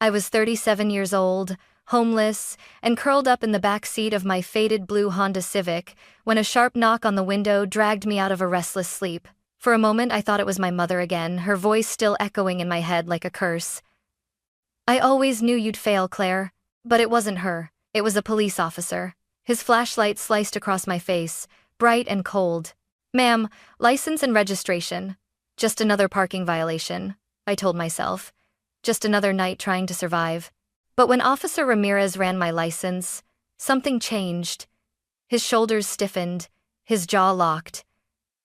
I was 37 years old, homeless, and curled up in the back seat of my faded blue Honda Civic when a sharp knock on the window dragged me out of a restless sleep. For a moment I thought it was my mother again, her voice still echoing in my head like a curse. "I always knew you'd fail, Claire." But it wasn't her. It was a police officer. His flashlight sliced across my face, bright and cold. "Ma'am, license and registration." Just another parking violation, I told myself. Just another night trying to survive. But when Officer Ramirez ran my license, something changed. His shoulders stiffened, his jaw locked.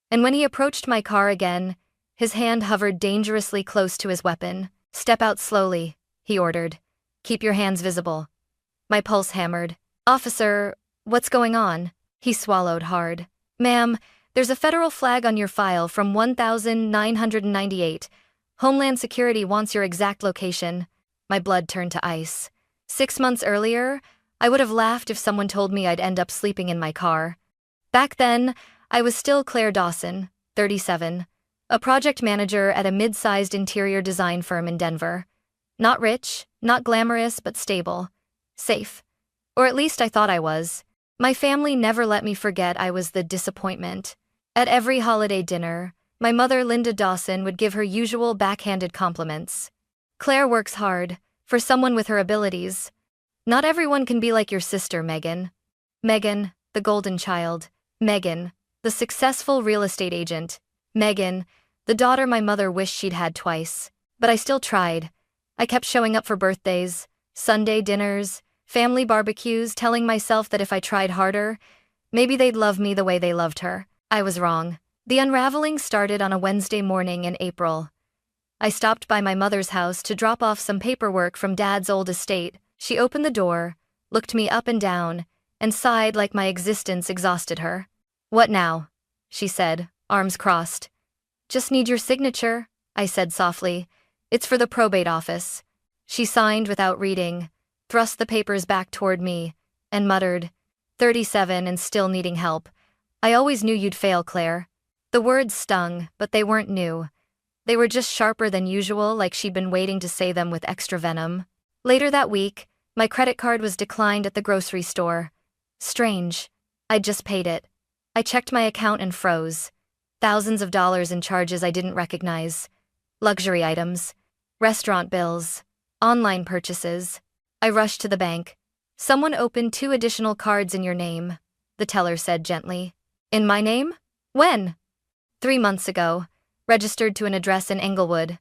And when he approached my car again, his hand hovered dangerously close to his weapon. "Step out slowly," he ordered. "Keep your hands visible." My pulse hammered. "Officer, what's going on?" He swallowed hard. "Ma'am, there's a federal flag on your file from 1998. Homeland Security wants your exact location." My blood turned to ice. 6 months earlier, I would have laughed if someone told me I'd end up sleeping in my car. Back then, I was still Claire Dawson, 37, a project manager at a mid-sized interior design firm in Denver. Not rich, not glamorous, but stable. Safe. Or at least I thought I was. My family never let me forget I was the disappointment. At every holiday dinner, my mother, Linda Dawson, would give her usual backhanded compliments. "Claire works hard, for someone with her abilities. Not everyone can be like your sister, Megan." Megan, the golden child. Megan, the successful real estate agent. Megan, the daughter my mother wished she'd had twice. But I still tried. I kept showing up for birthdays, Sunday dinners, family barbecues, telling myself that if I tried harder, maybe they'd love me the way they loved her. I was wrong. The unraveling started on a Wednesday morning in April. I stopped by my mother's house to drop off some paperwork from Dad's old estate. She opened the door, looked me up and down, and sighed like my existence exhausted her. "What now?" she said, arms crossed. "Just need your signature," I said softly. "It's for the probate office." She signed without reading, thrust the papers back toward me, and muttered, 37 and still needing help. "I always knew you'd fail, Claire." The words stung, but they weren't new. They were just sharper than usual, like she'd been waiting to say them with extra venom. Later that week, my credit card was declined at the grocery store. Strange. I'd just paid it. I checked my account and froze. Thousands of dollars in charges I didn't recognize. Luxury items, restaurant bills, online purchases. I rushed to the bank. "Someone opened 2 additional cards in your name," the teller said gently. "In my name? When?" 3 months ago. Registered to an address in Englewood.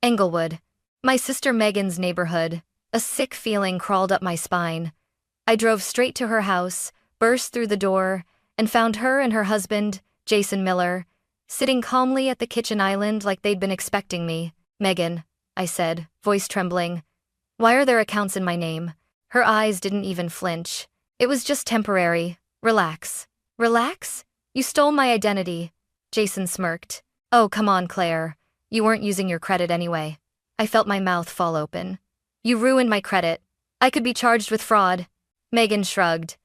Englewood. My sister Megan's neighborhood. A sick feeling crawled up my spine. I drove straight to her house, burst through the door, and found her and her husband, Jason Miller, sitting calmly at the kitchen island like they'd been expecting me. "Megan," I said, voice trembling. "Why are there accounts in my name?" Her eyes didn't even flinch. "It was just temporary. Relax." "Relax? You stole my identity." Jason smirked. "Oh, come on, Claire. You weren't using your credit anyway." I felt my mouth fall open. "You ruined my credit. I could be charged with fraud." Megan shrugged.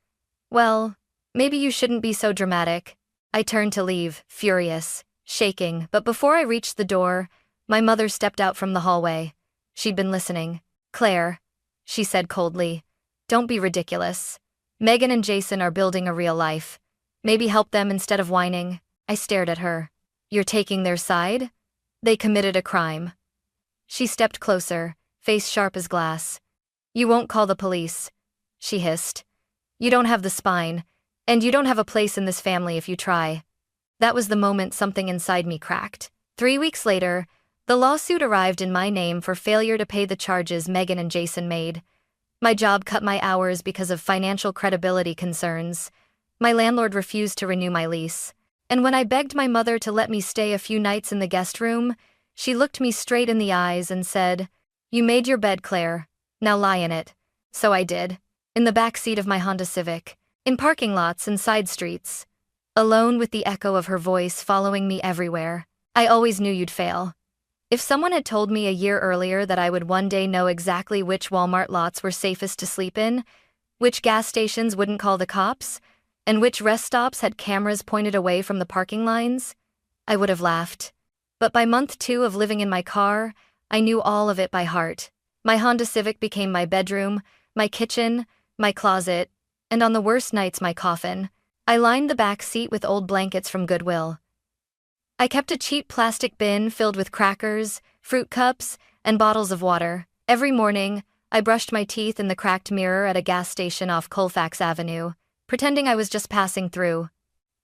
"Well, maybe you shouldn't be so dramatic." I turned to leave, furious, shaking, but before I reached the door, my mother stepped out from the hallway. She'd been listening. "Claire," she said coldly, "don't be ridiculous. Megan and Jason are building a real life. Maybe help them instead of whining." I stared at her. "You're taking their side? They committed a crime." She stepped closer, face sharp as glass. "You won't call the police," she hissed. "You don't have the spine, and you don't have a place in this family if you try." That was the moment something inside me cracked. 3 weeks later, the lawsuit arrived in my name for failure to pay the charges Megan and Jason made. My job cut my hours because of financial credibility concerns. My landlord refused to renew my lease. And when I begged my mother to let me stay a few nights in the guest room, she looked me straight in the eyes and said, "You made your bed, Claire. Now lie in it." So I did. In the back seat of my Honda Civic. In parking lots and side streets. Alone with the echo of her voice following me everywhere. "I always knew you'd fail." If someone had told me a year earlier that I would one day know exactly which Walmart lots were safest to sleep in, which gas stations wouldn't call the cops, and which rest stops had cameras pointed away from the parking lines, I would have laughed. But by month 2 of living in my car, I knew all of it by heart. My Honda Civic became my bedroom, my kitchen, my closet, and on the worst nights my coffin. I lined the back seat with old blankets from Goodwill. I kept a cheap plastic bin filled with crackers, fruit cups, and bottles of water. Every morning, I brushed my teeth in the cracked mirror at a gas station off Colfax Avenue, pretending I was just passing through.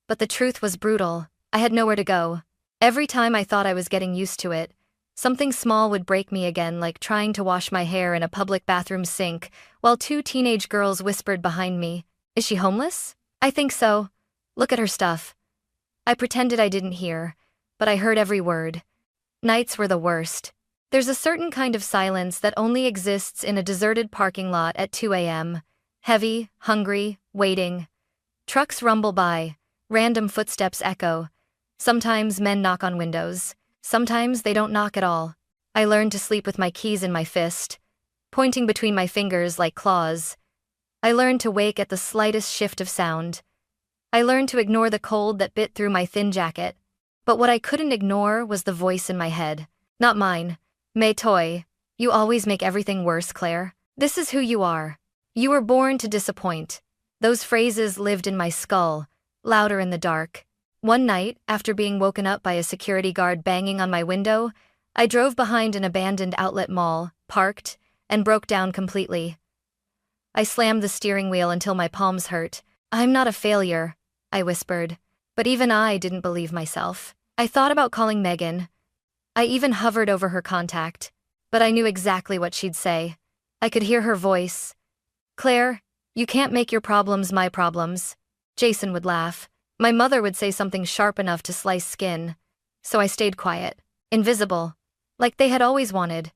But the truth was brutal. I had nowhere to go. Every time I thought I was getting used to it, something small would break me again, like trying to wash my hair in a public bathroom sink, while two teenage girls whispered behind me, "Is she homeless? I think so. Look at her stuff." I pretended I didn't hear, but I heard every word. Nights were the worst. There's a certain kind of silence that only exists in a deserted parking lot at 2 a.m. Heavy, hungry, waiting. Trucks rumble by, random footsteps echo. Sometimes men knock on windows. Sometimes they don't knock at all. I learned to sleep with my keys in my fist, pointing between my fingers like claws. I learned to wake at the slightest shift of sound. I learned to ignore the cold that bit through my thin jacket. But what I couldn't ignore was the voice in my head. Not mine. "May Toy, you always make everything worse, Claire. This is who you are. You were born to disappoint." Those phrases lived in my skull, louder in the dark. One night, after being woken up by a security guard banging on my window, I drove behind an abandoned outlet mall, parked, and broke down completely. I slammed the steering wheel until my palms hurt. "I'm not a failure," I whispered. But even I didn't believe myself. I thought about calling Megan. I even hovered over her contact. But I knew exactly what she'd say. I could hear her voice. "Claire, you can't make your problems my problems." Jason would laugh. My mother would say something sharp enough to slice skin. So I stayed quiet. Invisible. Like they had always wanted.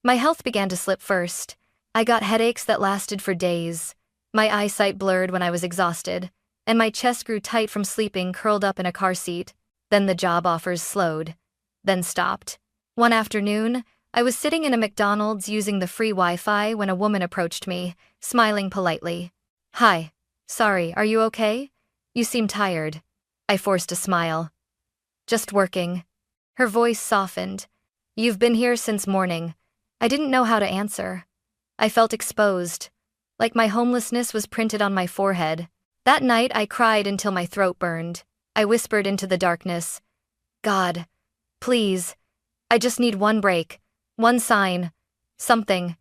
My health began to slip first. I got headaches that lasted for days. My eyesight blurred when I was exhausted. And my chest grew tight from sleeping curled up in a car seat. Then the job offers slowed. Then stopped. One afternoon, I was sitting in a McDonald's using the free Wi-Fi when a woman approached me, smiling politely. "Hi. Sorry, are you okay? You seem tired." I forced a smile. "Just working." Her voice softened. "You've been here since morning." I didn't know how to answer. I felt exposed, like my homelessness was printed on my forehead. That night I cried until my throat burned. I whispered into the darkness, "God, please, I just need one break, one sign, something."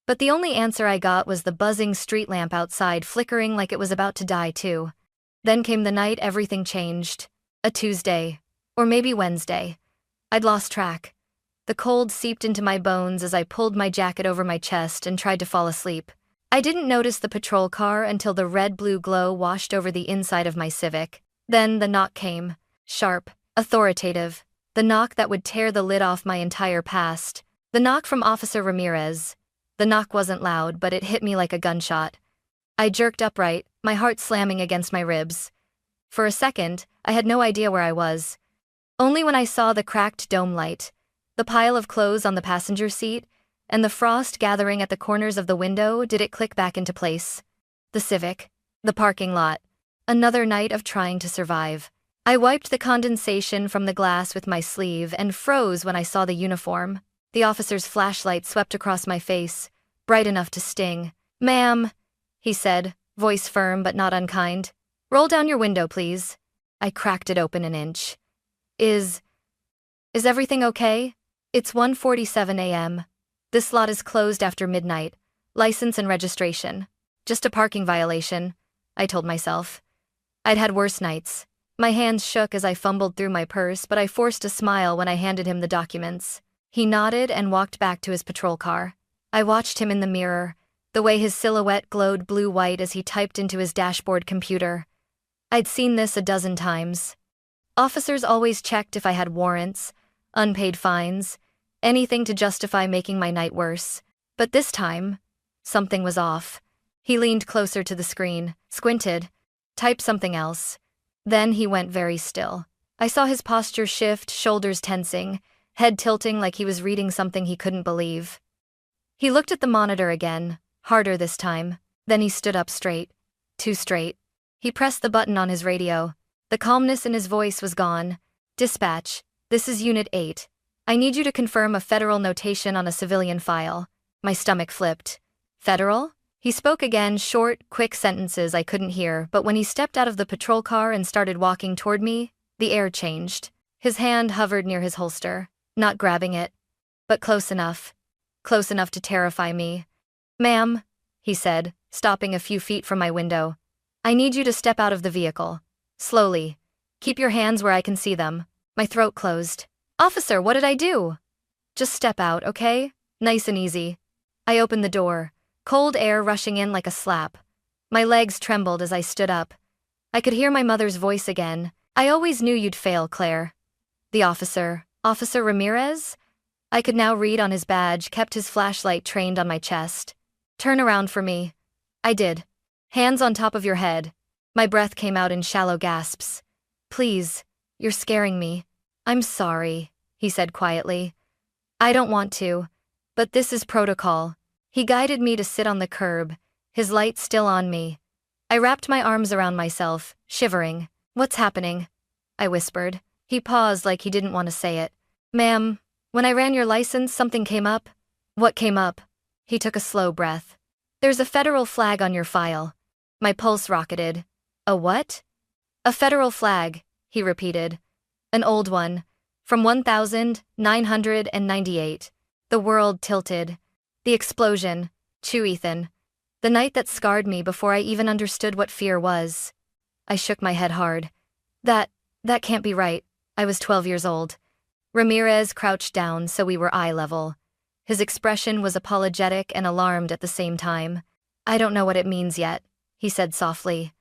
But the only answer I got was the buzzing street lamp outside flickering like it was about to die too. Then came the night everything changed. A Tuesday, or maybe Wednesday. I'd lost track. The cold seeped into my bones as I pulled my jacket over my chest and tried to fall asleep. I didn't notice the patrol car until the red-blue glow washed over the inside of my Civic. Then the knock came. Sharp, authoritative. The knock that would tear the lid off my entire past. The knock from Officer Ramirez. The knock wasn't loud, but it hit me like a gunshot. I jerked upright, my heart slamming against my ribs. For a second, I had no idea where I was. Only when I saw the cracked dome light, the pile of clothes on the passenger seat, and the frost gathering at the corners of the window did it click back into place. The Civic. The parking lot. Another night of trying to survive. I wiped the condensation from the glass with my sleeve and froze when I saw the uniform. The officer's flashlight swept across my face, bright enough to sting. "Ma'am," he said, voice firm but not unkind. "Roll down your window, please." I cracked it open an inch. Is everything okay?" "It's 1:47 a.m. This lot is closed after midnight. License and registration. Just a parking violation," I told myself. I'd had worse nights. My hands shook as I fumbled through my purse, but I forced a smile when I handed him the documents. He nodded and walked back to his patrol car. I watched him in the mirror, the way his silhouette glowed blue-white as he typed into his dashboard computer. I'd seen this a dozen times. Officers always checked if I had warrants, unpaid fines, anything to justify making my night worse. But this time, something was off. He leaned closer to the screen, squinted, typed something else. Then he went very still. I saw his posture shift, shoulders tensing, head tilting like he was reading something he couldn't believe. He looked at the monitor again, harder this time. Then he stood up straight. Too straight. He pressed the button on his radio. The calmness in his voice was gone. "Dispatch, this is Unit 8. I need you to confirm a federal notation on a civilian file. My stomach flipped. Federal? He spoke again, short, quick sentences I couldn't hear, but when he stepped out of the patrol car and started walking toward me, the air changed. His hand hovered near his holster, not grabbing it, but close enough to terrify me. "Ma'am," he said, stopping a few feet from my window. "I need you to step out of the vehicle. Slowly. Keep your hands where I can see them." My throat closed. "Officer, what did I do?" "Just step out, okay? Nice and easy." I opened the door, cold air rushing in like a slap. My legs trembled as I stood up. I could hear my mother's voice again. "I always knew you'd fail, Claire." The officer, Officer Ramirez? I could now read on his badge, kept his flashlight trained on my chest. "Turn around for me." I did. "Hands on top of your head." My breath came out in shallow gasps. "Please, you're scaring me." "I'm sorry," he said quietly. "I don't want to, but this is protocol." He guided me to sit on the curb, his light still on me. I wrapped my arms around myself, shivering. "What's happening?" I whispered. He paused like he didn't want to say it. "Ma'am, when I ran your license, something came up." "What came up?" He took a slow breath. "There's a federal flag on your file." My pulse rocketed. "A what?" "A federal flag," he repeated. "An old one, from 1998. The world tilted. The explosion. Chew, Ethan. The night that scarred me before I even understood what fear was. I shook my head hard. That can't be right. I was 12 years old. Ramirez crouched down so we were eye level. His expression was apologetic and alarmed at the same time. "I don't know what it means yet," he said softly.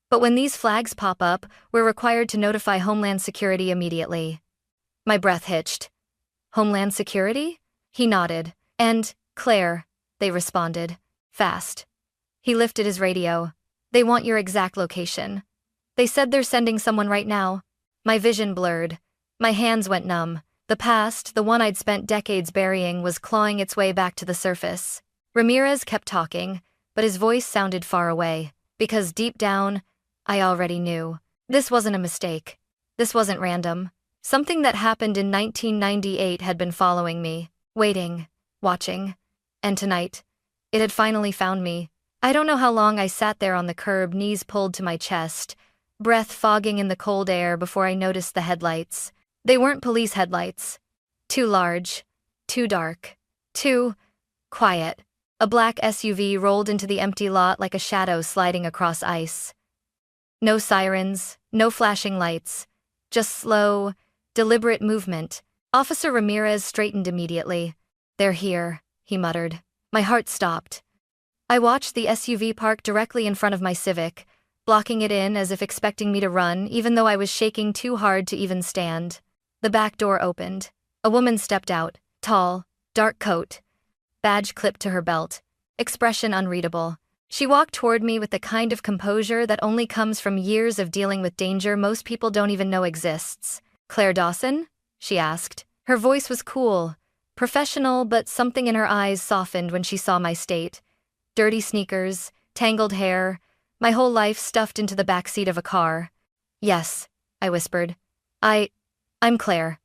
"But when these flags pop up, we're required to notify Homeland Security immediately." My breath hitched. "Homeland Security?" He nodded. "And, Claire," they responded. Fast. He lifted his radio. "They want your exact location. They said they're sending someone right now." My vision blurred. My hands went numb. The past, the one I'd spent decades burying, was clawing its way back to the surface. Ramirez kept talking, but his voice sounded far away, because deep down, I already knew. This wasn't a mistake. This wasn't random. Something that happened in 1998 had been following me, waiting, watching. And tonight, it had finally found me. I don't know how long I sat there on the curb, knees pulled to my chest, breath fogging in the cold air before I noticed the headlights. They weren't police headlights. Too large, too dark, too quiet. A black SUV rolled into the empty lot like a shadow sliding across ice. No sirens, no flashing lights, just slow, deliberate movement. Officer Ramirez straightened immediately. "They're here," he muttered. My heart stopped. I watched the SUV park directly in front of my Civic, blocking it in as if expecting me to run, even though I was shaking too hard to even stand. The back door opened. A woman stepped out, tall, dark coat, badge clipped to her belt, expression unreadable. She walked toward me with the kind of composure that only comes from years of dealing with danger most people don't even know exists. "Claire Dawson?" she asked. Her voice was cool, professional, but something in her eyes softened when she saw my state. Dirty sneakers, tangled hair, my whole life stuffed into the backseat of a car. "Yes," I whispered. I'm Claire."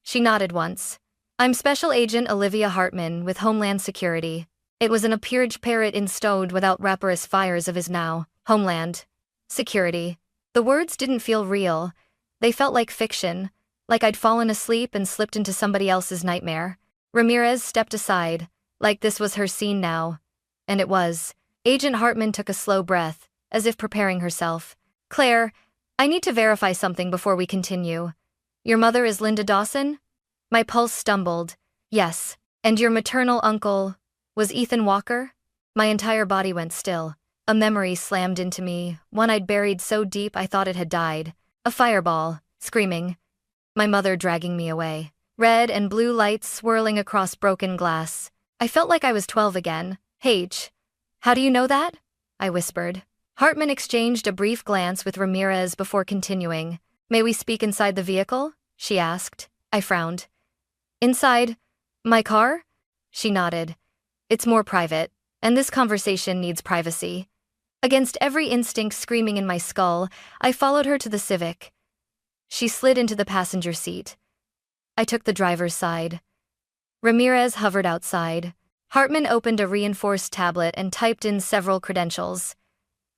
She nodded once. "I'm Special Agent Olivia Hartman with Homeland Security." It was an appearage parrot installed without raparous fires of his now. Homeland Security. The words didn't feel real. They felt like fiction, like I'd fallen asleep and slipped into somebody else's nightmare. Ramirez stepped aside, like this was her scene now. And it was. Agent Hartman took a slow breath, as if preparing herself. "Claire, I need to verify something before we continue. Your mother is Linda Dawson?" My pulse stumbled. "Yes. And your maternal uncle was Ethan Walker?" My entire body went still. A memory slammed into me, one I'd buried so deep I thought it had died. A fireball, screaming. My mother dragging me away. Red and blue lights swirling across broken glass. I felt like I was 12 again. "H. How do you know that?" I whispered. Hartman exchanged a brief glance with Ramirez before continuing. "May we speak inside the vehicle?" she asked. I frowned. "Inside my car?" She nodded. "It's more private, and this conversation needs privacy." Against every instinct screaming in my skull, I followed her to the Civic. She slid into the passenger seat. I took the driver's side. Ramirez hovered outside. Hartman opened a reinforced tablet and typed in several credentials.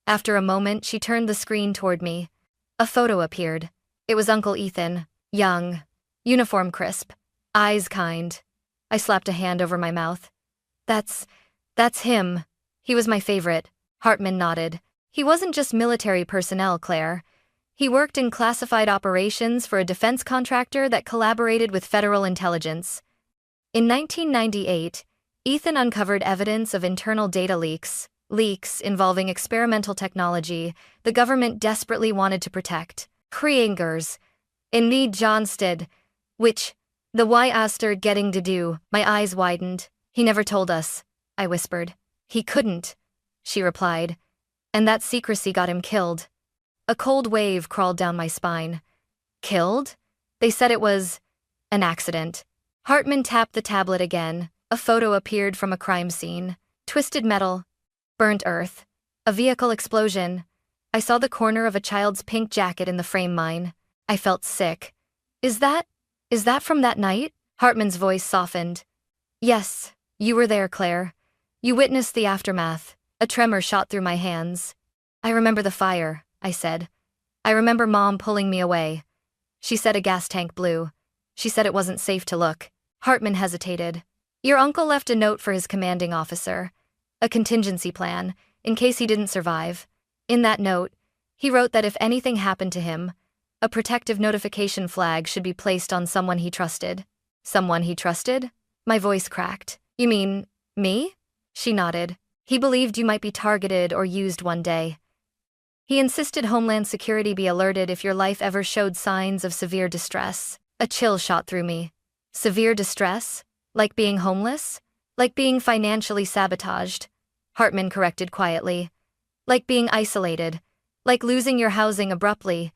After a moment, she turned the screen toward me. A photo appeared. It was Uncle Ethan, young, uniform crisp, eyes kind. I slapped a hand over my mouth. That's him. He was my favorite. Hartman nodded. He wasn't just military personnel, Claire. He worked in classified operations for a defense contractor that collaborated with federal intelligence. In 1998, Ethan uncovered evidence of internal data leaks involving experimental technology the government desperately wanted to protect. Kriegers. In need Johnstead. Which, the why aster getting to do, my eyes widened. He never told us, I whispered. He couldn't, she replied. And that secrecy got him killed. A cold wave crawled down my spine. Killed? They said it was an accident. Hartman tapped the tablet again. A photo appeared from a crime scene. Twisted metal. Burnt earth. A vehicle explosion. I saw the corner of a child's pink jacket in the frame mine. I felt sick. Is that from that night? Hartman's voice softened. Yes, you were there, Claire. You witnessed the aftermath. A tremor shot through my hands. I remember the fire, I said. I remember Mom pulling me away. She said a gas tank blew. She said it wasn't safe to look. Hartman hesitated. Your uncle left a note for his commanding officer. A contingency plan, in case he didn't survive. In that note, he wrote that if anything happened to him, a protective notification flag should be placed on someone he trusted. Someone he trusted? My voice cracked. You mean, me? She nodded. He believed you might be targeted or used one day. He insisted Homeland Security be alerted if your life ever showed signs of severe distress. A chill shot through me. Severe distress? Like being homeless? Like being financially sabotaged? Hartman corrected quietly. Like being isolated. Like losing your housing abruptly.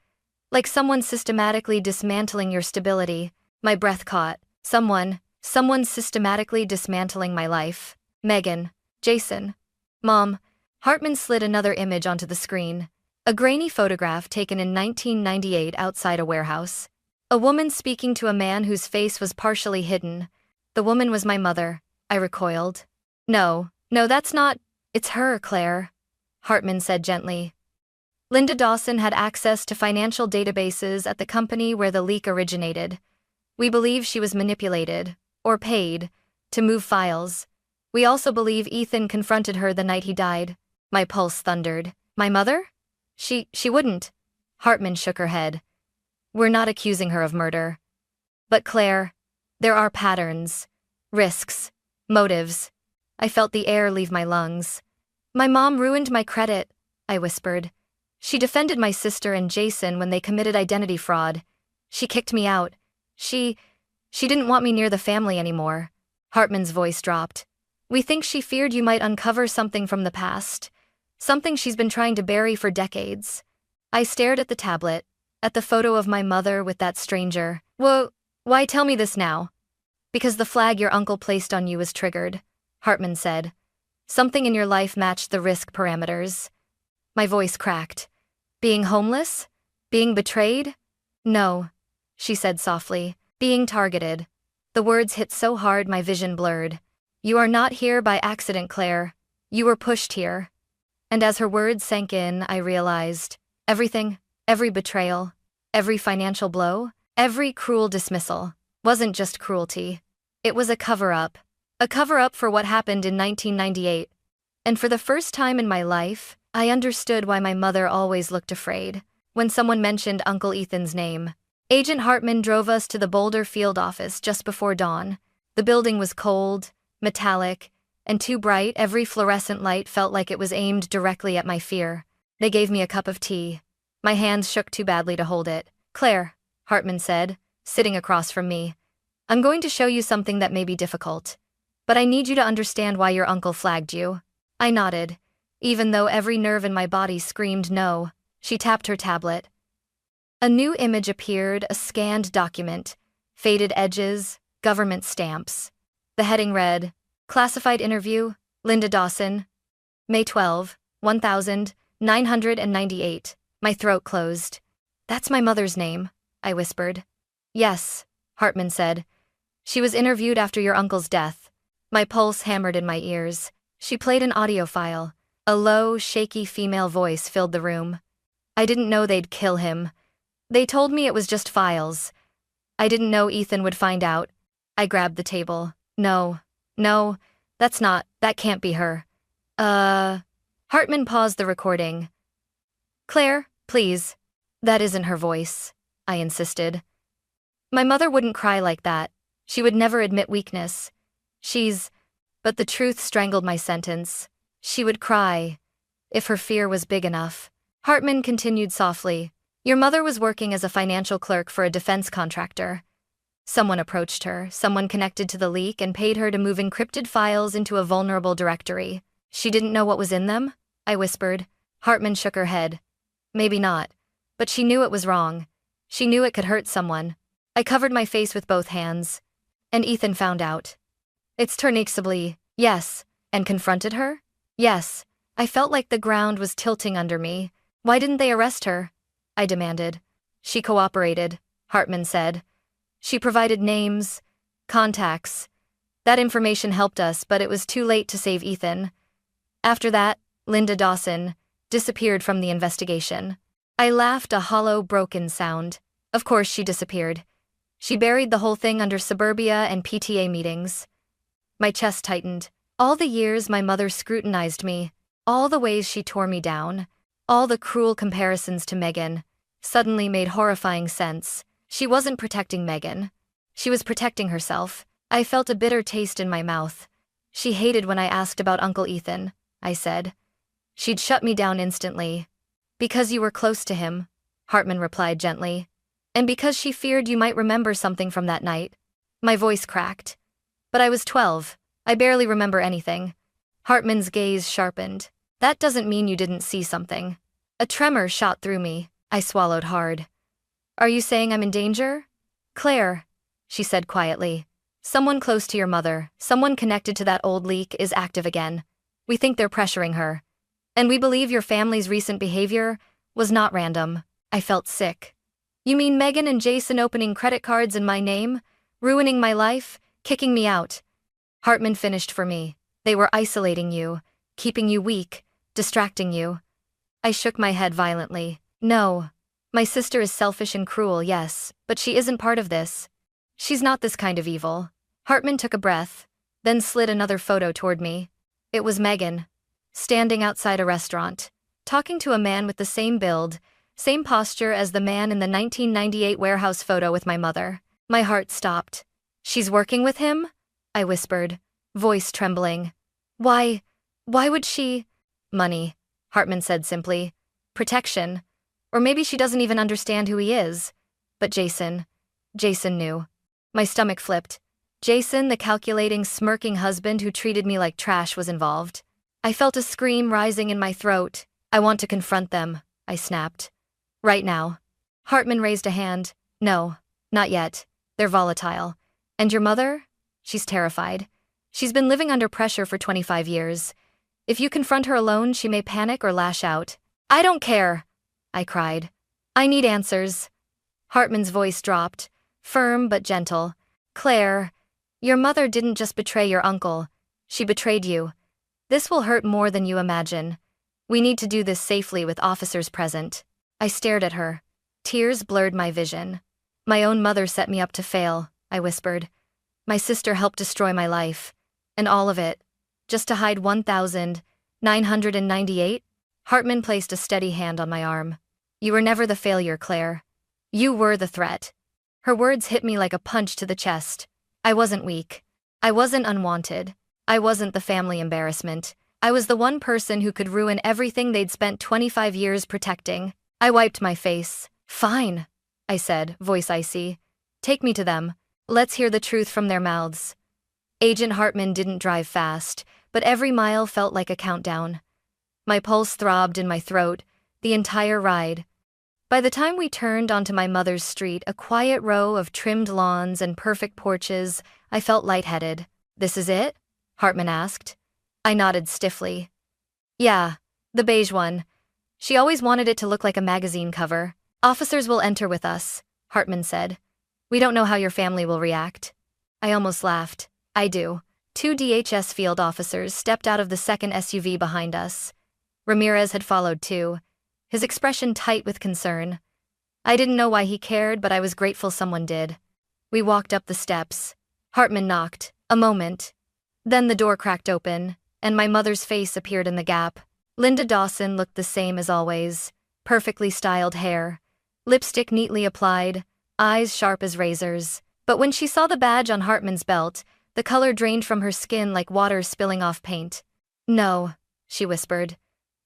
Like someone systematically dismantling your stability. My breath caught. Someone systematically dismantling my life. Megan. Jason. Mom. Hartman slid another image onto the screen. A grainy photograph taken in 1998 outside a warehouse. A woman speaking to a man whose face was partially hidden. The woman was my mother. I recoiled. No, that's not. It's her, Claire. Hartman said gently. Linda Dawson had access to financial databases at the company where the leak originated. We believe she was manipulated, or paid, to move files. We also believe Ethan confronted her the night he died. My pulse thundered. My mother? She wouldn't. Hartman shook her head. We're not accusing her of murder. But Claire, there are patterns, risks, motives. I felt the air leave my lungs. My mom ruined my credit, I whispered. She defended my sister and Jason when they committed identity fraud. She kicked me out. She didn't want me near the family anymore. Hartman's voice dropped. We think she feared you might uncover something from the past. Something she's been trying to bury for decades. I stared at the tablet, at the photo of my mother with that stranger. Why tell me this now? Because the flag your uncle placed on you was triggered, Hartman said. Something in your life matched the risk parameters. My voice cracked. Being homeless? Being betrayed? No, she said softly. Being targeted. The words hit so hard my vision blurred. You are not here by accident, Claire. You were pushed here. And as her words sank in, I realized everything, every betrayal, every financial blow, every cruel dismissal, wasn't just cruelty. It was a cover-up. A cover-up for what happened in 1998. And for the first time in my life, I understood why my mother always looked afraid when someone mentioned Uncle Ethan's name. Agent Hartman drove us to the Boulder field office just before dawn. The building was cold, metallic, and too bright. Every fluorescent light felt like it was aimed directly at my fear. They gave me a cup of tea. My hands shook too badly to hold it. Claire, Hartman said, sitting across from me. I'm going to show you something that may be difficult. But I need you to understand why your uncle flagged you. I nodded, even though every nerve in my body screamed no. She tapped her tablet. A new image appeared, a scanned document. Faded edges, government stamps. The heading read, Classified Interview, Linda Dawson. May 12, 1998. My throat closed. That's my mother's name, I whispered. Yes, Hartman said. She was interviewed after your uncle's death. My pulse hammered in my ears. She played an audio file. A low, shaky female voice filled the room. I didn't know they'd kill him. They told me it was just files. I didn't know Ethan would find out. I grabbed the table. No, that can't be her. Hartman paused the recording. Claire, please. That isn't her voice, I insisted. My mother wouldn't cry like that. She would never admit weakness. But the truth strangled my sentence. She would cry, if her fear was big enough. Hartman continued softly. Your mother was working as a financial clerk for a defense contractor. Someone approached her, someone connected to the leak and paid her to move encrypted files into a vulnerable directory. She didn't know what was in them? I whispered. Hartman shook her head. Maybe not. But she knew it was wrong. She knew it could hurt someone. I covered my face with both hands. And Ethan found out. It's inexplicably, yes. And confronted her? Yes. I felt like the ground was tilting under me. Why didn't they arrest her? I demanded. She cooperated, Hartman said. She provided names, contacts. That information helped us, but it was too late to save Ethan. After that, Linda Dawson disappeared from the investigation. I laughed, a hollow, broken sound. Of course she disappeared. She buried the whole thing under suburbia and PTA meetings. My chest tightened. All the years my mother scrutinized me, all the ways she tore me down, all the cruel comparisons to Megan, suddenly made horrifying sense. She wasn't protecting Megan. She was protecting herself. I felt a bitter taste in my mouth. She hated when I asked about Uncle Ethan, I said. She'd shut me down instantly. Because you were close to him, Hartman replied gently. And because she feared you might remember something from that night. My voice cracked. But I was 12. I barely remember anything. Hartman's gaze sharpened. That doesn't mean you didn't see something. A tremor shot through me. I swallowed hard. Are you saying I'm in danger? Claire, she said quietly. Someone close to your mother, someone connected to that old leak, is active again. We think they're pressuring her. And we believe your family's recent behavior was not random. I felt sick. You mean Megan and Jason opening credit cards in my name? Ruining my life? Kicking me out? Hartman finished for me. They were isolating you, keeping you weak, distracting you. I shook my head violently. No. My sister is selfish and cruel, yes, but she isn't part of this. She's not this kind of evil. Hartman took a breath, then slid another photo toward me. It was Megan, standing outside a restaurant, talking to a man with the same build, same posture as the man in the 1998 warehouse photo with my mother. My heart stopped. She's working with him? I whispered, voice trembling. Why would she? Money, Hartman said simply. Protection. Or maybe she doesn't even understand who he is. But Jason knew. My stomach flipped. Jason, the calculating, smirking husband who treated me like trash, was involved. I felt a scream rising in my throat. I want to confront them, I snapped. Right now. Hartman raised a hand. No, not yet. They're volatile. And your mother? She's terrified. She's been living under pressure for 25 years. If you confront her alone, she may panic or lash out. I don't care, I cried. I need answers. Hartman's voice dropped, firm but gentle. Claire, your mother didn't just betray your uncle. She betrayed you. This will hurt more than you imagine. We need to do this safely with officers present. I stared at her. Tears blurred my vision. My own mother set me up to fail, I whispered. My sister helped destroy my life. And all of it, just to hide 1,998? Hartman placed a steady hand on my arm. You were never the failure, Claire. You were the threat. Her words hit me like a punch to the chest. I wasn't weak. I wasn't unwanted. I wasn't the family embarrassment. I was the one person who could ruin everything they'd spent 25 years protecting. I wiped my face. Fine, I said, voice icy. Take me to them. Let's hear the truth from their mouths. Agent Hartman didn't drive fast, but every mile felt like a countdown. My pulse throbbed in my throat, the entire ride. By the time we turned onto my mother's street, a quiet row of trimmed lawns and perfect porches, I felt lightheaded. This is it? Hartman asked. I nodded stiffly. Yeah, the beige one. She always wanted it to look like a magazine cover. Officers will enter with us, Hartman said. We don't know how your family will react. I almost laughed. I do. Two DHS field officers stepped out of the second SUV behind us. Ramirez had followed too, his expression tight with concern. I didn't know why he cared, but I was grateful someone did. We walked up the steps. Hartman knocked. A moment. Then the door cracked open, and my mother's face appeared in the gap. Linda Dawson looked the same as always. Perfectly styled hair. Lipstick neatly applied. Eyes sharp as razors. But when she saw the badge on Hartman's belt, the color drained from her skin like water spilling off paint. "No," she whispered.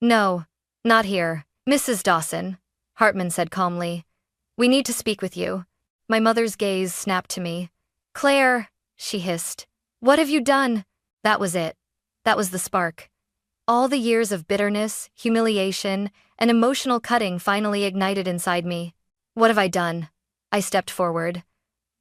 "No, not here. Mrs. Dawson," Hartman said calmly. "We need to speak with you." My mother's gaze snapped to me. "Claire," she hissed. "What have you done?" That was it. That was the spark. All the years of bitterness, humiliation, and emotional cutting finally ignited inside me. "What have I done?" I stepped forward.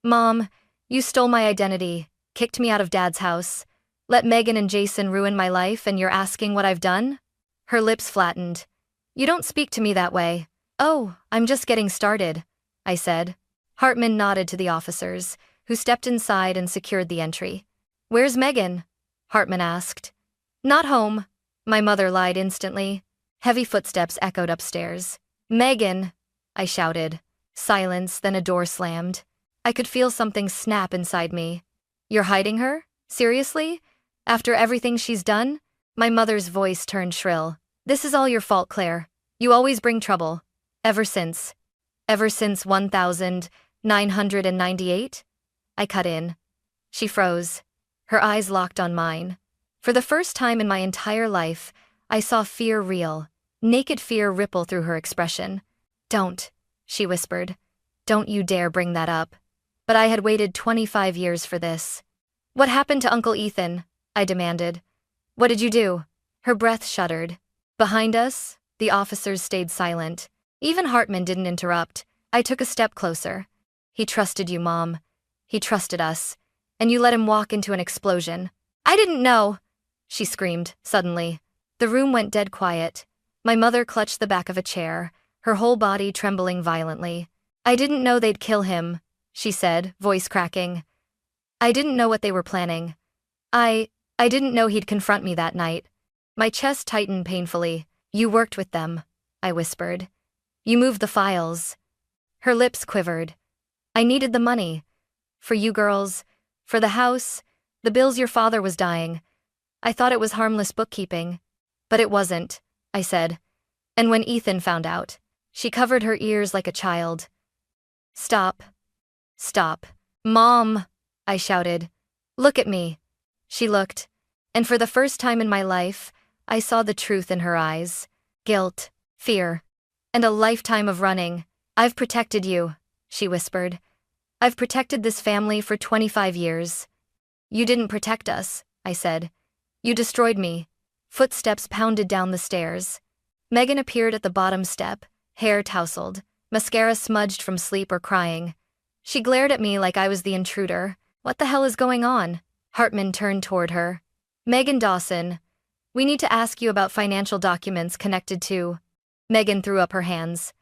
"Mom, you stole my identity, kicked me out of Dad's house, let Megan and Jason ruin my life, and you're asking what I've done?" Her lips flattened. "You don't speak to me that way." "Oh, I'm just getting started," I said. Hartman nodded to the officers, who stepped inside and secured the entry. "Where's Megan?" Hartman asked. "Not home," my mother lied instantly. Heavy footsteps echoed upstairs. "Megan!" I shouted. Silence, then a door slammed. I could feel something snap inside me. "You're hiding her? Seriously? After everything she's done?" My mother's voice turned shrill. "This is all your fault, Claire. You always bring trouble. Ever since 1998? I cut in. She froze. Her eyes locked on mine. For the first time in my entire life, I saw fear real, naked fear ripple through her expression. "Don't," she whispered. "Don't you dare bring that up." But I had waited 25 years for this. "What happened to Uncle Ethan?" I demanded. "What did you do?" Her breath shuddered. Behind us, the officers stayed silent. Even Hartman didn't interrupt. I took a step closer. "He trusted you, Mom. He trusted us. And you let him walk into an explosion." "I didn't know!" she screamed, suddenly. The room went dead quiet. My mother clutched the back of a chair, her whole body trembling violently. "I didn't know they'd kill him," she said, voice cracking. "I didn't know what they were planning. I didn't know he'd confront me that night." My chest tightened painfully. "You worked with them," I whispered. "You moved the files." Her lips quivered. "I needed the money. For you girls, for the house, the bills your father was dying. I thought it was harmless bookkeeping. But it wasn't," I said. "And when Ethan found out," she covered her ears like a child. "Stop. Stop. Mom," I shouted. "Look at me." She looked, and for the first time in my life, I saw the truth in her eyes. Guilt, fear, and a lifetime of running. "I've protected you," she whispered. "I've protected this family for 25 years. "You didn't protect us," I said. "You destroyed me." Footsteps pounded down the stairs. Megan appeared at the bottom step, hair tousled, mascara smudged from sleep or crying. She glared at me like I was the intruder. "What the hell is going on?" Hartman turned toward her. "Megan Dawson, we need to ask you about financial documents connected to..." Megan threw up her hands.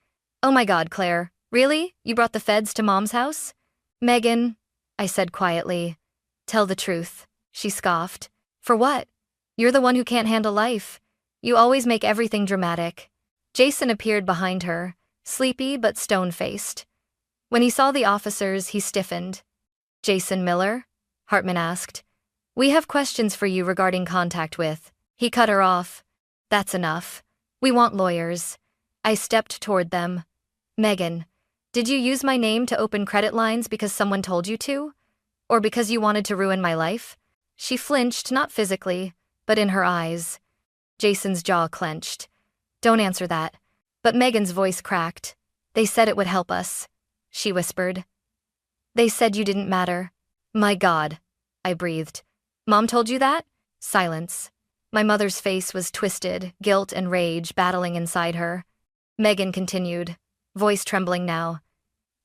"Oh my God, Claire, really? You brought the feds to Mom's house?" "Megan," I said quietly. "Tell the truth," she scoffed. "For what? You're the one who can't handle life. You always make everything dramatic." Jason appeared behind her, sleepy but stone-faced. When he saw the officers, he stiffened. "Jason Miller?" Hartman asked. "We have questions for you regarding contact with..." He cut her off. "That's enough. We want lawyers." I stepped toward them. "Megan, did you use my name to open credit lines because someone told you to? Or because you wanted to ruin my life?" She flinched, not physically, but in her eyes. Jason's jaw clenched. "Don't answer that." But Megan's voice cracked. "They said it would help us," she whispered. "They said you didn't matter." "My God," I breathed. "Mom told you that?" Silence. My mother's face was twisted, guilt and rage battling inside her. Megan continued, voice trembling now.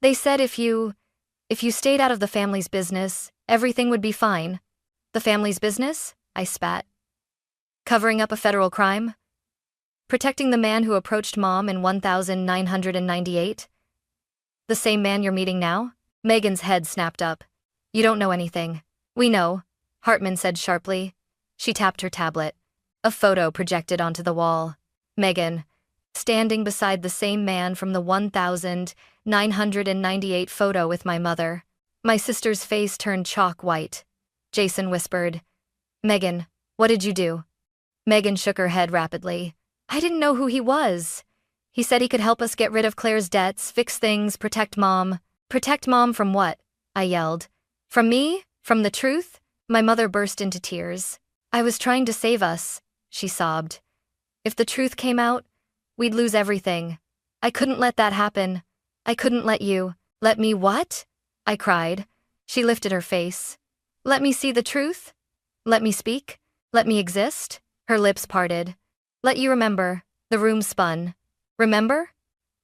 "They said if you stayed out of the family's business, everything would be fine." "The family's business?" I spat. "Covering up a federal crime? Protecting the man who approached Mom in 1998? The same man you're meeting now?" Megan's head snapped up. "You don't know anything." "We know," Hartman said sharply. She tapped her tablet. A photo projected onto the wall. Megan, standing beside the same man from the 1998 photo with my mother. My sister's face turned chalk white. Jason whispered, "Megan, what did you do?" Megan shook her head rapidly. "I didn't know who he was. He said he could help us get rid of Claire's debts, fix things, protect Mom." "Protect Mom from what?" I yelled. "From me? From the truth?" My mother burst into tears. "I was trying to save us," she sobbed. "If the truth came out, we'd lose everything. I couldn't let that happen. I couldn't let you." "Let me what?" I cried. She lifted her face. "Let me see the truth? Let me speak? Let me exist?" Her lips parted. "Let you remember." The room spun. "Remember?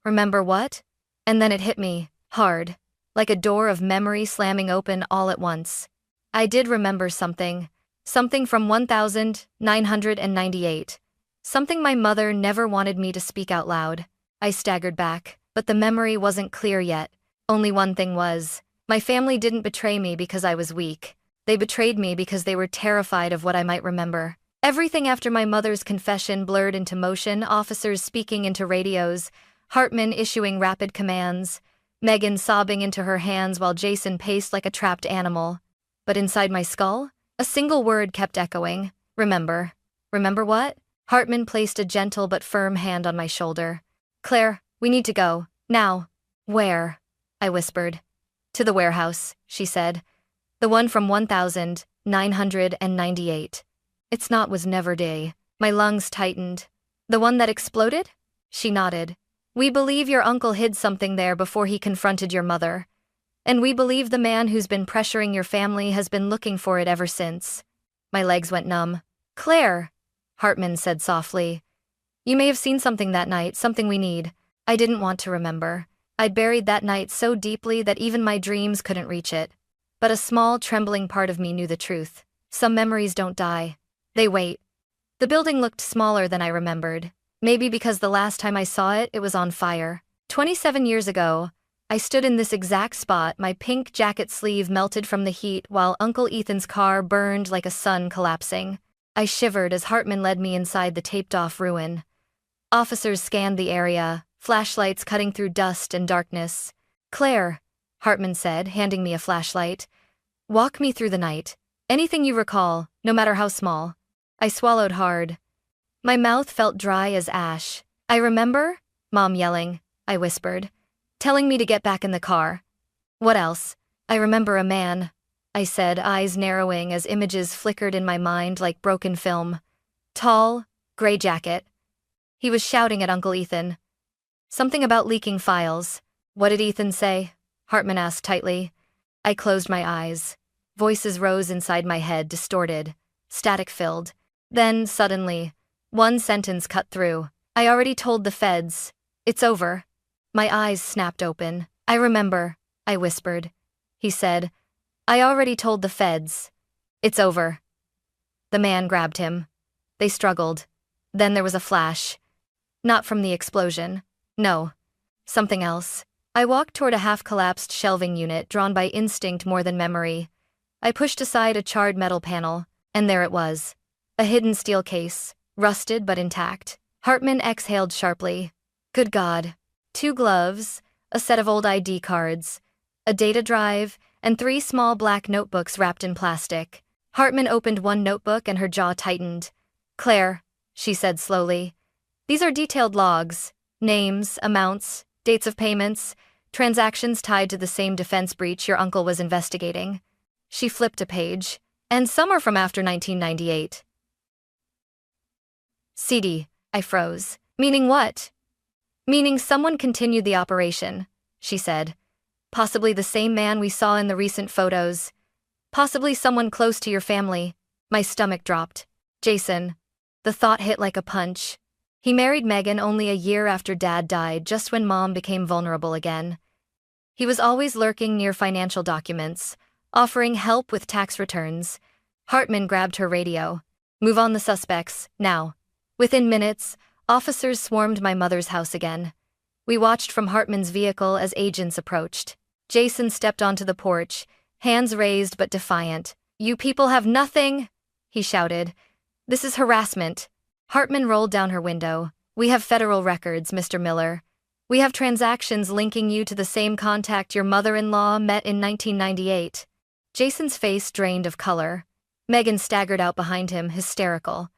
Remember what?" And then it hit me, hard, like a door of memory slamming open all at once. I did remember something. Something from 1998. Something my mother never wanted me to speak out loud. I staggered back, but the memory wasn't clear yet. Only one thing was. My family didn't betray me because I was weak. They betrayed me because they were terrified of what I might remember. Everything after my mother's confession blurred into motion, officers speaking into radios, Hartman issuing rapid commands, Megan sobbing into her hands while Jason paced like a trapped animal. But inside my skull, a single word kept echoing. Remember. Remember what? Hartman placed a gentle but firm hand on my shoulder. "Claire, we need to go. Now." "Where?" I whispered. "To the warehouse," she said. "The one from 1998. It's not was never day." My lungs tightened. "The one that exploded?" She nodded. "We believe your uncle hid something there before he confronted your mother. And we believe the man who's been pressuring your family has been looking for it ever since." My legs went numb. "Claire," Hartman said softly. "You may have seen something that night, something we need." I didn't want to remember. I'd buried that night so deeply that even my dreams couldn't reach it. But a small, trembling part of me knew the truth. Some memories don't die. They wait. The building looked smaller than I remembered. Maybe because the last time I saw it, it was on fire. 27 years ago, I stood in this exact spot, my pink jacket sleeve melted from the heat while Uncle Ethan's car burned like a sun collapsing. I shivered as Hartman led me inside the taped-off ruin. Officers scanned the area, flashlights cutting through dust and darkness. "Claire," Hartman said, handing me a flashlight. "Walk me through the night. Anything you recall, no matter how small." I swallowed hard. My mouth felt dry as ash. "I remember Mom yelling," I whispered, "telling me to get back in the car." "What else?" "I remember a man," I said, eyes narrowing as images flickered in my mind like broken film. "Tall, gray jacket." He was shouting at Uncle Ethan. "Something about leaking files." "What did Ethan say?" Hartman asked tightly. I closed my eyes. Voices rose inside my head, distorted, static-filled. Then, suddenly, one sentence cut through. "I already told the feds. It's over." My eyes snapped open. "I remember," I whispered. He said, "I already told the feds. It's over." The man grabbed him. They struggled. Then there was a flash. Not from the explosion. No. Something else. I walked toward a half-collapsed shelving unit drawn by instinct more than memory. I pushed aside a charred metal panel, and there it was. A hidden steel case, rusted but intact. Hartman exhaled sharply. Good God. 2 gloves, a set of old ID cards, a data drive, and 3 small black notebooks wrapped in plastic. Hartman opened one notebook and her jaw tightened. "Claire," she said slowly, "these are detailed logs. Names, amounts, dates of payments, transactions tied to the same defense breach your uncle was investigating." She flipped a page. "And some are from after 1998. "CD," I froze. "Meaning what?" "Meaning someone continued the operation," she said. "Possibly the same man we saw in the recent photos. Possibly someone close to your family." My stomach dropped. Jason. The thought hit like a punch. He married Megan only a year after Dad died, just when Mom became vulnerable again. He was always lurking near financial documents, offering help with tax returns. Hartman grabbed her radio. "Move on the suspects, now." Within minutes, officers swarmed my mother's house again. We watched from Hartman's vehicle as agents approached. Jason stepped onto the porch, hands raised but defiant. You people have nothing, he shouted. This is harassment. Hartman rolled down her window. We have federal records, Mr. Miller. We have transactions linking you to the same contact your mother-in-law met in 1998. Jason's face drained of color. Megan staggered out behind him, hysterical.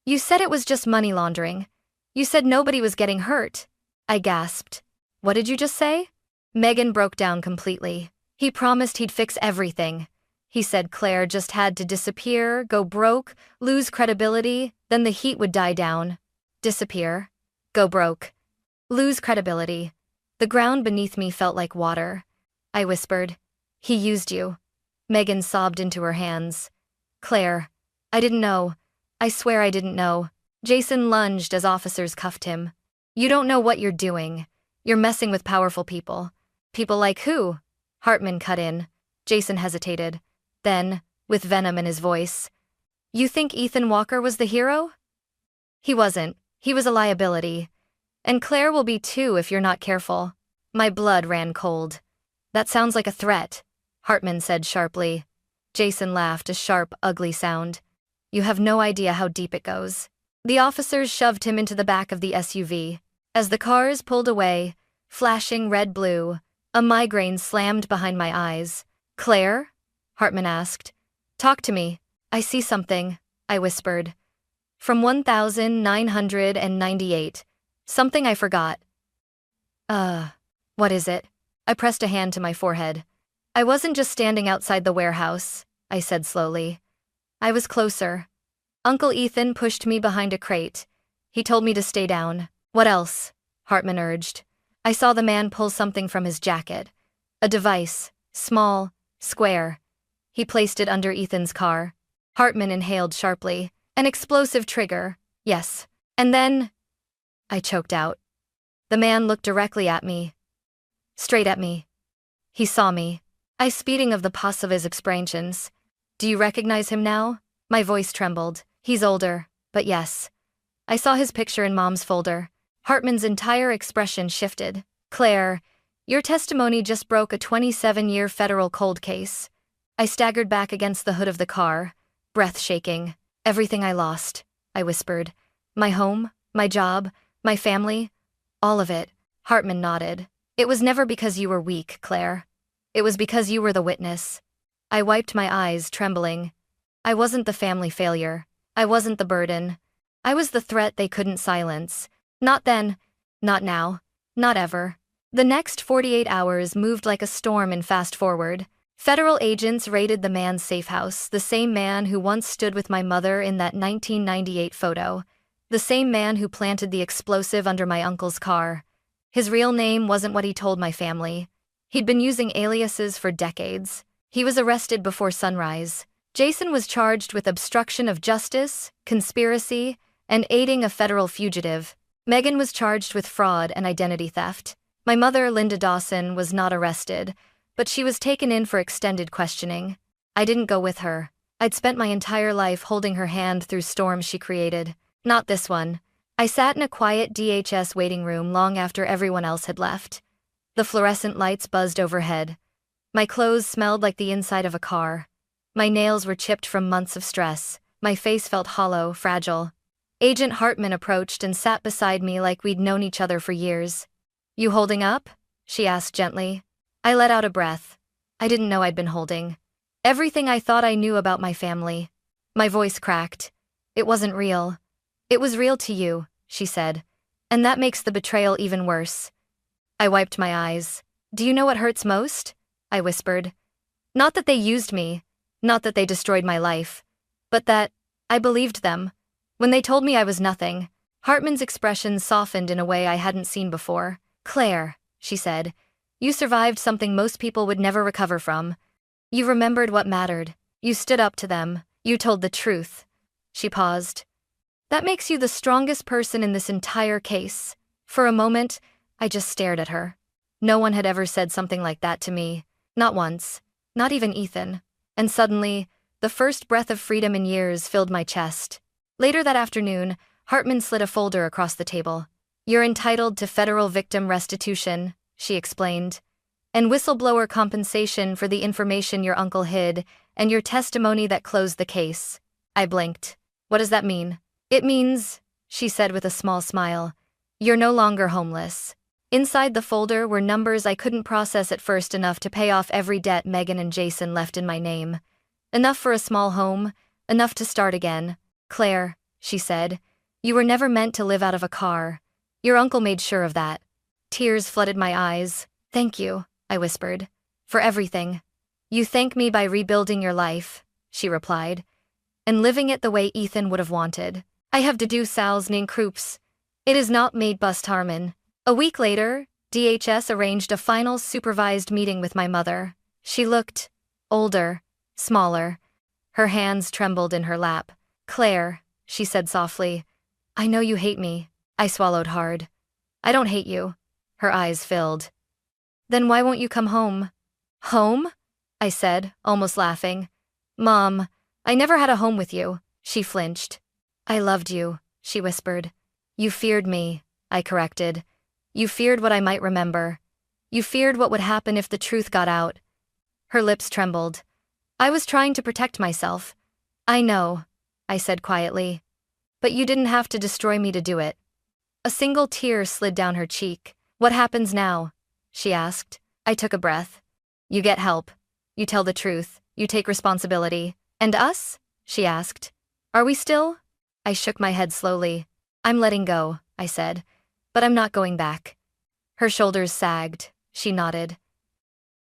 You said it was just money laundering. You said nobody was getting hurt. I gasped. What did you just say? Megan broke down completely. He promised he'd fix everything. He said Claire just had to disappear, go broke, lose credibility, then the heat would die down. Disappear. Go broke. Lose credibility. The ground beneath me felt like water. I whispered. He used you. Megan sobbed into her hands. Claire. I didn't know. I swear I didn't know. Jason lunged as officers cuffed him. You don't know what you're doing. You're messing with powerful people. People like who? Hartman cut in. Jason hesitated. Then, with venom in his voice. You think Ethan Walker was the hero? He wasn't. He was a liability. And Claire will be too if you're not careful. My blood ran cold. That sounds like a threat, Hartman said sharply. Jason laughed, a sharp, ugly sound. You have no idea how deep it goes. The officers shoved him into the back of the SUV. As the cars pulled away, flashing red-blue, a migraine slammed behind my eyes. Claire? Hartman asked. Talk to me. I see something, I whispered. From 1998. Something I forgot. What is it? I pressed a hand to my forehead. I wasn't just standing outside the warehouse, I said slowly. I was closer. Uncle Ethan pushed me behind a crate. He told me to stay down. What else? Hartman urged. I saw the man pull something from his jacket. A device, small, square. He placed it under Ethan's car. Hartman inhaled sharply. An explosive trigger, yes. And then... I choked out. The man looked directly at me. Straight at me. He saw me. I speeding of the pulse of his expressions. Do you recognize him now? My voice trembled. He's older, but yes. I saw his picture in Mom's folder. Hartman's entire expression shifted. Claire, your testimony just broke a 27-year federal cold case. I staggered back against the hood of the car, breath shaking. Everything I lost, I whispered. My home, my job, my family, all of it. Hartman nodded. It was never because you were weak, Claire. It was because you were the witness. I wiped my eyes, trembling. I wasn't the family failure. I wasn't the burden. I was the threat they couldn't silence. Not then, not now, not ever. The next 48 hours moved like a storm in fast forward. Federal agents raided the man's safe house, the same man who once stood with my mother in that 1998 photo. The same man who planted the explosive under my uncle's car. His real name wasn't what he told my family. He'd been using aliases for decades. He was arrested before sunrise. Jason was charged with obstruction of justice, conspiracy, and aiding a federal fugitive. Megan was charged with fraud and identity theft. My mother, Linda Dawson, was not arrested, but she was taken in for extended questioning. I didn't go with her. I'd spent my entire life holding her hand through storms she created. Not this one. I sat in a quiet DHS waiting room long after everyone else had left. The fluorescent lights buzzed overhead. My clothes smelled like the inside of a car. My nails were chipped from months of stress. My face felt hollow, fragile. Agent Hartman approached and sat beside me like we'd known each other for years. You holding up? She asked gently. I let out a breath. I didn't know I'd been holding everything I thought I knew about my family. My voice cracked. It wasn't real. It was real to you, she said. And that makes the betrayal even worse. I wiped my eyes. Do you know what hurts most? I whispered. Not that they used me, not that they destroyed my life, but that I believed them. When they told me I was nothing, Hartman's expression softened in a way I hadn't seen before. Claire, she said, you survived something most people would never recover from. You remembered what mattered. You stood up to them. You told the truth. She paused. That makes you the strongest person in this entire case. For a moment, I just stared at her. No one had ever said something like that to me. Not once. Not even Ethan. And suddenly, the first breath of freedom in years filled my chest. Later that afternoon, Hartman slid a folder across the table. You're entitled to federal victim restitution, she explained. and whistleblower compensation for the information your uncle hid, and your testimony that closed the case. I blinked. What does that mean? It means, she said with a small smile, you're no longer homeless. Inside the folder were numbers I couldn't process at first, enough to pay off every debt Megan and Jason left in my name. Enough for a small home, enough to start again. Claire, she said, you were never meant to live out of a car. Your uncle made sure of that. Tears flooded my eyes. Thank you, I whispered. For everything. You thank me by rebuilding your life, she replied, and living it the way Ethan would have wanted. I have to do Sal's Ninkrups. It is not made bust Harmon. A week later, DHS arranged a final supervised meeting with my mother. She looked older, smaller. Her hands trembled in her lap. Claire, she said softly, I know you hate me. I swallowed hard. I don't hate you. Her eyes filled. Then why won't you come home? Home? I said, almost laughing. Mom, I never had a home with you. She flinched. I loved you, she whispered. You feared me, I corrected. You feared what I might remember. You feared what would happen if the truth got out. Her lips trembled. I was trying to protect myself. I know, I said quietly. But you didn't have to destroy me to do it. A single tear slid down her cheek. What happens now? She asked. I took a breath. You get help. You tell the truth. You take responsibility. And us? She asked. Are we still? I shook my head slowly. I'm letting go, I said. But I'm not going back. Her shoulders sagged. She nodded.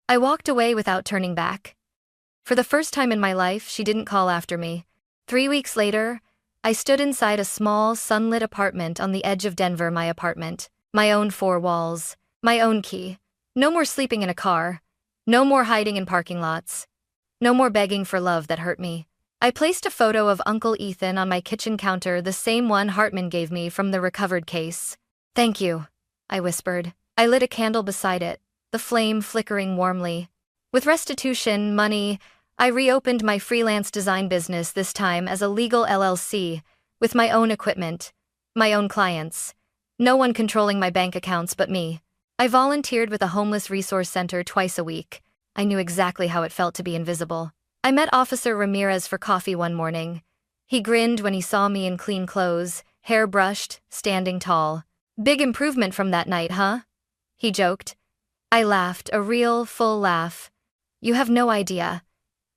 I walked away without turning back. For the first time in my life, she didn't call after me. 3 weeks later, I stood inside a small, sunlit apartment on the edge of Denver, my apartment. My own 4 walls. My own key. No more sleeping in a car. No more hiding in parking lots. No more begging for love that hurt me. I placed a photo of Uncle Ethan on my kitchen counter, the same one Hartman gave me from the recovered case. Thank you, I whispered. I lit a candle beside it, the flame flickering warmly. With restitution money, I reopened my freelance design business, this time as a legal LLC, with my own equipment, my own clients. No one controlling my bank accounts but me. I volunteered with a homeless resource center twice a week. I knew exactly how it felt to be invisible. I met Officer Ramirez for coffee one morning. He grinned when he saw me in clean clothes, hair brushed, standing tall. Big improvement from that night, huh? He joked. I laughed, a real, full laugh. You have no idea.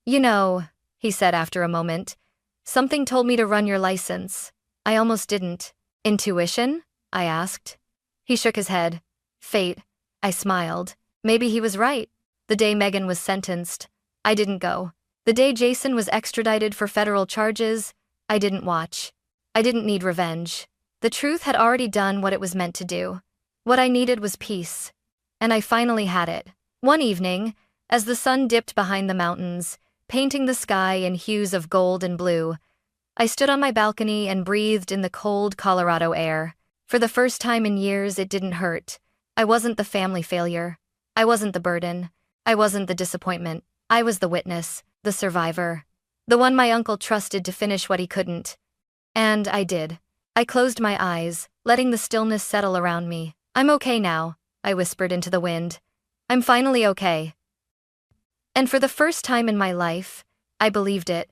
You know, he said after a moment, something told me to run your license. I almost didn't. Intuition? I asked. He shook his head. Fate. I smiled. Maybe he was right. The day Megan was sentenced, I didn't go. The day Jason was extradited for federal charges, I didn't watch. I didn't need revenge. The truth had already done what it was meant to do. What I needed was peace. And I finally had it. One evening, as the sun dipped behind the mountains, painting the sky in hues of gold and blue, I stood on my balcony and breathed in the cold Colorado air. For the first time in years, it didn't hurt. I wasn't the family failure. I wasn't the burden. I wasn't the disappointment. I was the witness, the survivor. The one my uncle trusted to finish what he couldn't. And I did. I closed my eyes, letting the stillness settle around me. I'm okay now, I whispered into the wind. I'm finally okay. And for the first time in my life, I believed it.